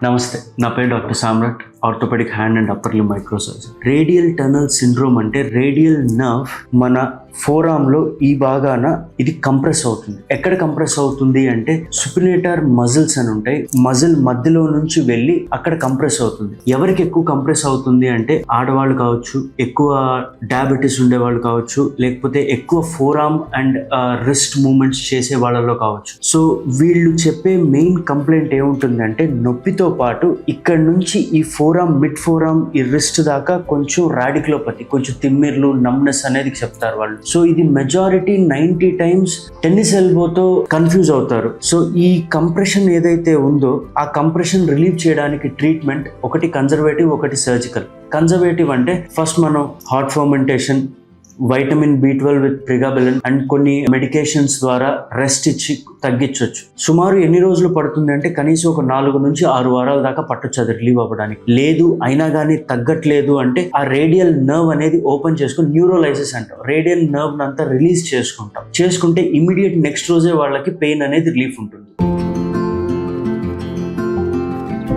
నమస్తే, నా పేరు doctor Samrat, orthopaedic hand and upper limb microsurgeon. Radial tunnel syndrome అంటే రేడియల్ నర్వ్ మన ఫోరామ్లో ఈ భాగాన ఇది కంప్రెస్ అవుతుంది. ఎక్కడ కంప్రెస్ అవుతుంది అంటే సుపినేటర్ మజిల్స్ అని ఉంటాయి, మజిల్ మధ్యలో నుంచి వెళ్ళి అక్కడ కంప్రెస్ అవుతుంది. ఎవరికి ఎక్కువ కంప్రెస్ అవుతుంది అంటే ఆడవాళ్ళు కావచ్చు, ఎక్కువ డయాబెటీస్ ఉండేవాళ్ళు కావచ్చు, లేకపోతే ఎక్కువ ఫోరామ్ అండ్ రిస్ట్ మూమెంట్స్ చేసే వాళ్ళలో కావచ్చు. సో వీళ్ళు చెప్పే మెయిన్ కంప్లైంట్ ఏముంటుందంటే నొప్పితో పాటు ఇక్కడ నుంచి ఈ ఫోరామ్, మిడ్ ఫోరామ్, ఈ రిస్ట్ దాకా కొంచెం రాడిక్యులోపతి, కొంచెం తిమ్మిర్లు, నమ్నెస్ అనేది చెప్తారు వాళ్ళు. సో ఇది మెజారిటీ 90 times టెన్నిస్ ఎల్బోతో కన్ఫ్యూజ్ అవుతారు. సో ఈ కంప్రెషన్ ఏదైతే ఉందో ఆ కంప్రెషన్ రిలీవ్ చేయడానికి ట్రీట్మెంట్ ఒకటి కన్జర్వేటివ్, ఒకటి సర్జికల్. కన్జర్వేటివ్ అంటే ఫస్ట్ మనం hot fermentation, vitamin B12 with pregabalin and కొన్ని మెడికేషన్స్ ద్వారా రెస్ట్ ఇచ్చి తగ్గించవచ్చు. సుమారు ఎన్ని రోజులు పడుతుంది అంటే కనీసం ఒక 4 నుంచి 6 వారాల దాకా పట్టొచ్చు అది రిలీవ్ అవ్వడానికి. లేదు అయినా కానీ తగ్గట్లేదు అంటే ఆ రేడియల్ నర్వ్ అనేది ఓపెన్ చేసుకుని న్యూరోలైసిస్ అంటాం, రేడియల్ నర్వ్ అంతా రిలీజ్ చేసుకుంటే ఇమీడియట్ నెక్స్ట్ రోజే వాళ్ళకి పెయిన్ అనేది రిలీఫ్ ఉంటుంది.